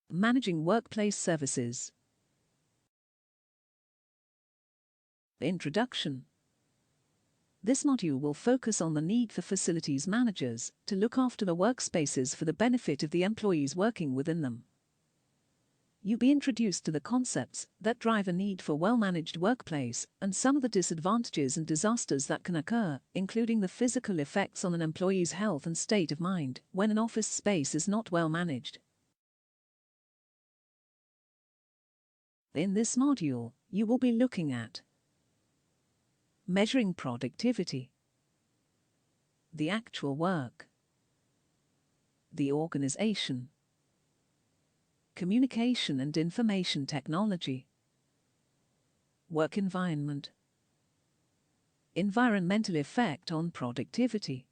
Managing workplace services. Introduction. This module will focus on the need for facilities managers to look after the workspaces for the benefit of the employees working within them. You'll be introduced to the concepts that drive a need for well-managed workplace and some of the disadvantages and disasters that can occur, including the physical effects on an employee's health and state of mind when an office space is not well managed. In this module, you will be looking at measuring productivity, the actual work, the organization, communication and information technology, work environment, environmental effect on productivity,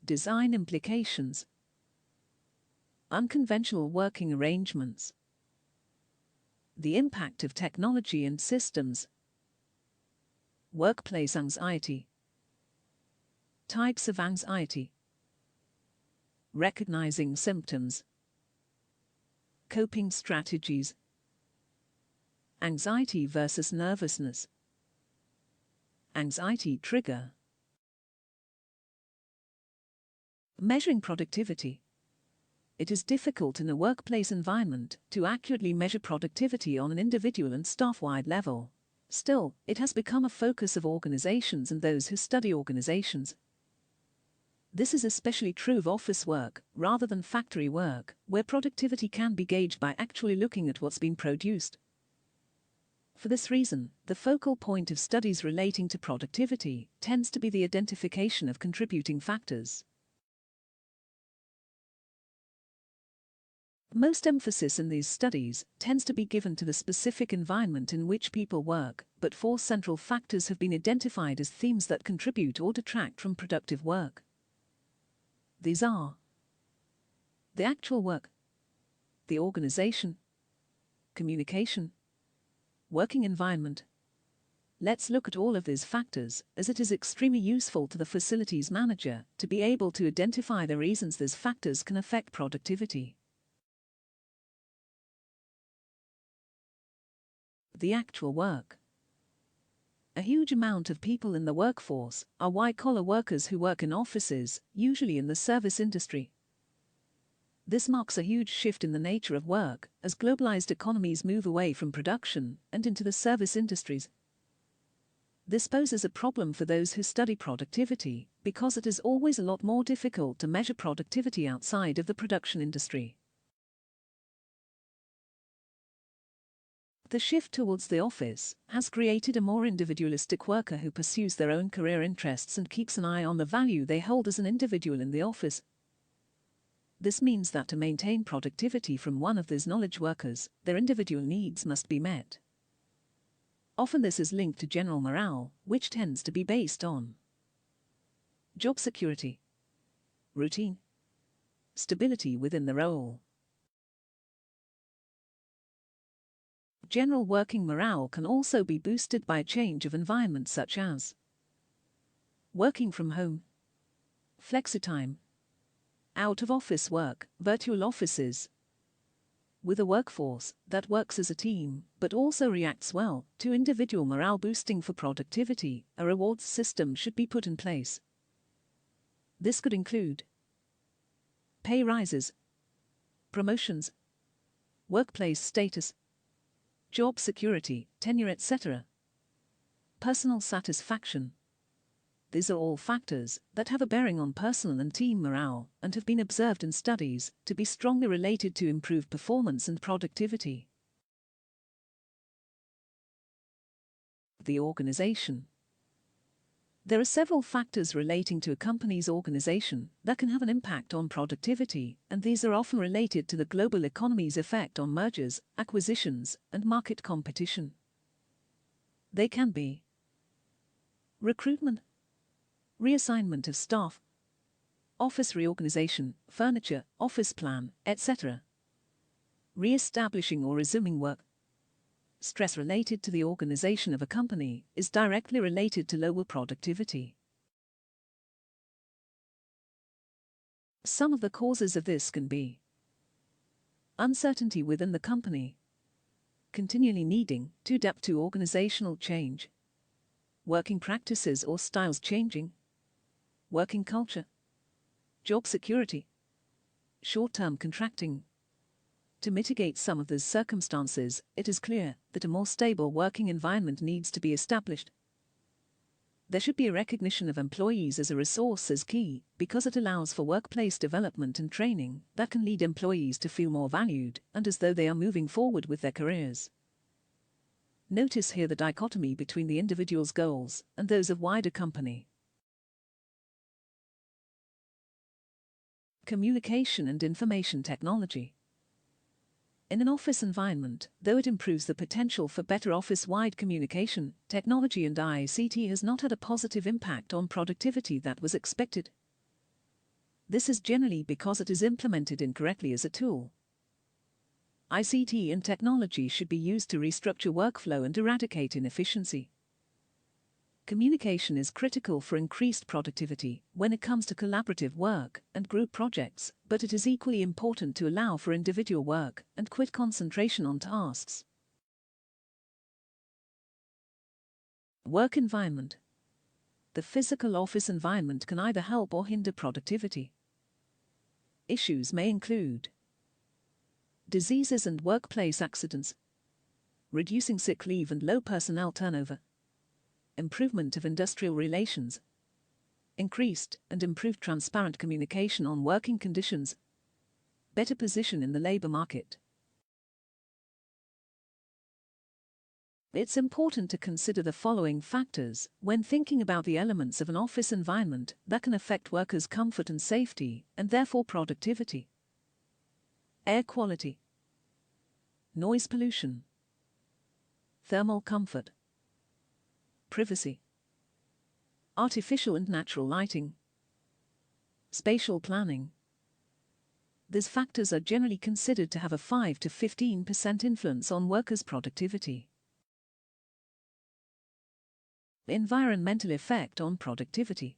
design implications, unconventional working arrangements, the impact of technology and systems, workplace anxiety, types of anxiety, recognizing symptoms, coping strategies, anxiety versus nervousness, anxiety trigger. Measuring productivity. It is difficult in a workplace environment to accurately measure productivity on an individual and staff-wide level. Still, it has become a focus of organizations and those who study organizations. This is especially true of office work, rather than factory work, where productivity can be gauged by actually looking at what's been produced. For this reason, the focal point of studies relating to productivity tends to be the identification of contributing factors. Most emphasis in these studies tends to be given to the specific environment in which people work, but 4 central factors have been identified as themes that contribute or detract from productive work. These are the actual work, the organization, communication, working environment. Let's look at all of these factors, as it is extremely useful to the facilities manager to be able to identify the reasons these factors can affect productivity. The actual work. A huge amount of people in the workforce are white-collar workers who work in offices, usually in the service industry. This marks a huge shift in the nature of work as globalized economies move away from production and into the service industries. This poses a problem for those who study productivity because it is always a lot more difficult to measure productivity outside of the production industry. The shift towards the office has created a more individualistic worker who pursues their own career interests and keeps an eye on the value they hold as an individual in the office. This means that to maintain productivity from one of these knowledge workers, their individual needs must be met. Often this is linked to general morale, which tends to be based on job security, routine, stability within the role. General working morale can also be boosted by a change of environment such as working from home, flexitime, out-of-office work, virtual offices. With a workforce that works as a team but also reacts well to individual morale boosting for productivity, a rewards system should be put in place. This could include pay rises, promotions, workplace status, job security, tenure, etc. Personal satisfaction. These are all factors that have a bearing on personal and team morale and have been observed in studies to be strongly related to improved performance and productivity. The organization. There are several factors relating to a company's organization that can have an impact on productivity, and these are often related to the global economy's effect on mergers, acquisitions, and market competition. They can be recruitment, reassignment of staff, office reorganization, furniture, office plan, etc. Re-establishing or resuming work. Stress related to the organization of a company is directly related to lower productivity. Some of the causes of this can be uncertainty within the company, continually needing to adapt to organizational change, working practices or styles changing, working culture, job security, short-term contracting. To mitigate some of these circumstances, it is clear that a more stable working environment needs to be established. There should be a recognition of employees as a resource as key, because it allows for workplace development and training that can lead employees to feel more valued and as though they are moving forward with their careers. Notice here the dichotomy between the individual's goals and those of wider company. Communication and information technology. In an office environment, though it improves the potential for better office-wide communication, technology and ICT has not had a positive impact on productivity that was expected. This is generally because it is implemented incorrectly as a tool. ICT and technology should be used to restructure workflow and eradicate inefficiency. Communication is critical for increased productivity when it comes to collaborative work and group projects, but it is equally important to allow for individual work and quit concentration on tasks. Work environment. The physical office environment can either help or hinder productivity. Issues may include diseases and workplace accidents, reducing sick leave and low personnel turnover, improvement of industrial relations, increased and improved transparent communication on working conditions, better position in the labor market. It's important to consider the following factors when thinking about the elements of an office environment that can affect workers' comfort and safety, and therefore productivity. Air quality, noise pollution, thermal comfort, privacy, artificial and natural lighting, spatial planning. These factors are generally considered to have a 5 to 15% influence on workers' productivity. Environmental effect on productivity.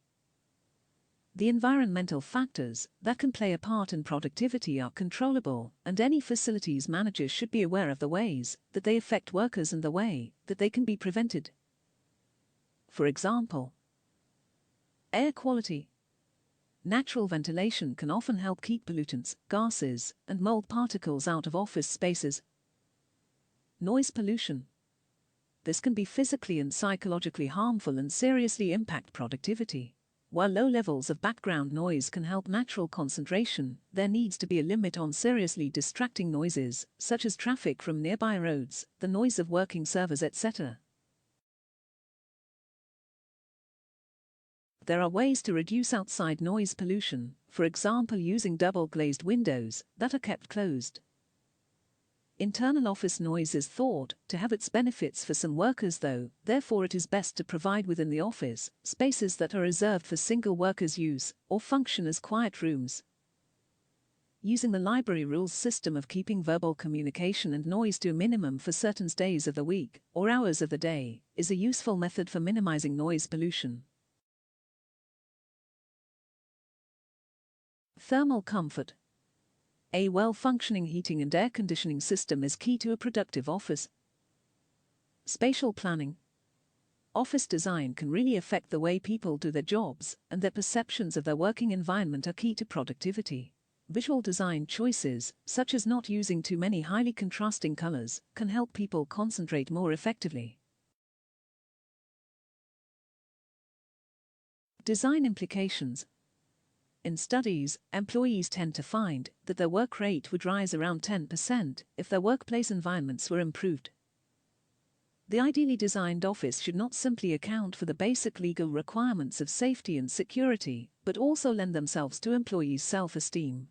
The environmental factors that can play a part in productivity are controllable, and any facilities manager should be aware of the ways that they affect workers and the way that they can be prevented. For example, air quality. Natural ventilation can often help keep pollutants, gases, and mold particles out of office spaces. Noise pollution. This can be physically and psychologically harmful and seriously impact productivity. While low levels of background noise can help natural concentration, there needs to be a limit on seriously distracting noises, such as traffic from nearby roads, the noise of working servers, etc. There are ways to reduce outside noise pollution, for example using double-glazed windows that are kept closed. Internal office noise is thought to have its benefits for some workers though, therefore it is best to provide within the office spaces that are reserved for single workers' use or function as quiet rooms. Using the library rules system of keeping verbal communication and noise to a minimum for certain days of the week or hours of the day is a useful method for minimizing noise pollution. Thermal comfort. A well-functioning heating and air conditioning system is key to a productive office. Spatial planning. Office design can really affect the way people do their jobs, and their perceptions of their working environment are key to productivity. Visual design choices, such as not using too many highly contrasting colors, can help people concentrate more effectively. Design implications. In studies, employees tend to find that their work rate would rise around 10% if their workplace environments were improved. The ideally designed office should not simply account for the basic legal requirements of safety and security, but also lend themselves to employees' self-esteem.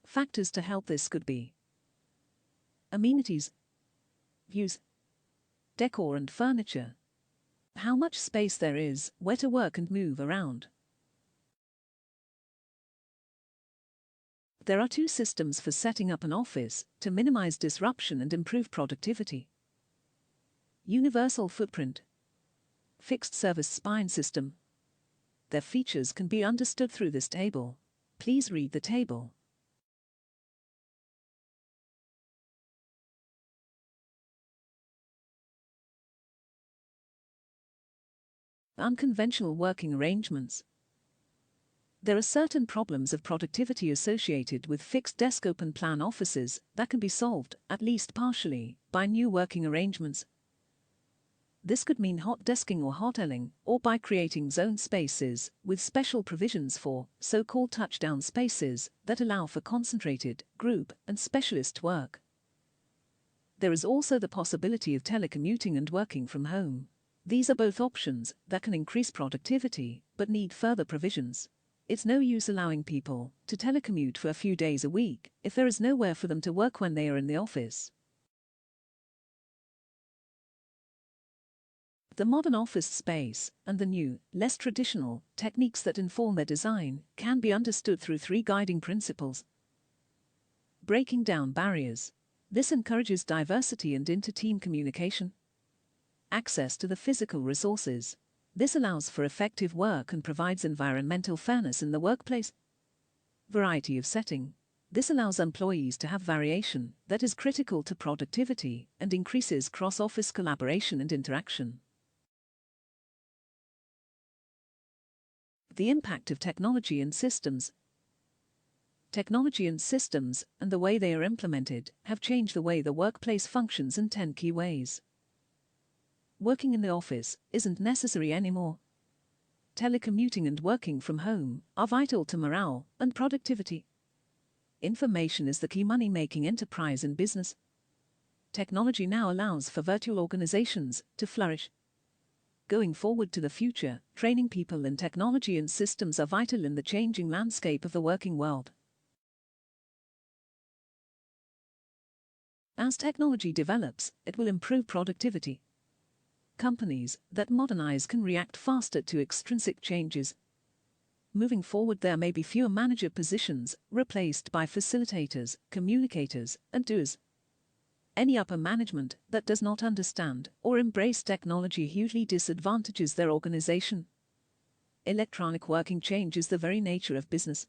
Factors to help this could be amenities, views, decor and furniture, how much space there is, where to work and move around. There are two systems for setting up an office to minimize disruption and improve productivity. Universal footprint, fixed service spine system. Their features can be understood through this table. Please read the table. unconventional working arrangements. There are certain problems of productivity associated with fixed desk open plan offices that can be solved, at least partially, by new working arrangements. This could mean hot desking or hoteling, or by creating zone spaces with special provisions for so-called touchdown spaces that allow for concentrated, group, and specialist work. There is also the possibility of telecommuting and working from home. These are both options that can increase productivity, but need further provisions. It's no use allowing people to telecommute for a few days a week if there is nowhere for them to work when they are in the office. The modern office space and the new, less traditional, techniques that inform their design can be understood through 3 guiding principles. Breaking down barriers. This encourages diversity and inter-team communication. Access to the physical resources. This allows for effective work and provides environmental fairness in the workplace. Variety of setting. This allows employees to have variation that is critical to productivity and increases cross-office collaboration and interaction. The impact of technology and systems. Technology and systems, and the way they are implemented, have changed the way the workplace functions in 10 key ways. Working in the office isn't necessary anymore. Telecommuting and working from home are vital to morale and productivity. Information is the key money-making enterprise in business. Technology now allows for virtual organizations to flourish. Going forward to the future, training people in technology and systems are vital in the changing landscape of the working world. As technology develops, it will improve productivity. Companies that modernize can react faster to extrinsic changes. Moving forward, there may be fewer manager positions, replaced by facilitators, communicators, and doers. Any upper management that does not understand or embrace technology hugely disadvantages their organization. Electronic working changes the very nature of business.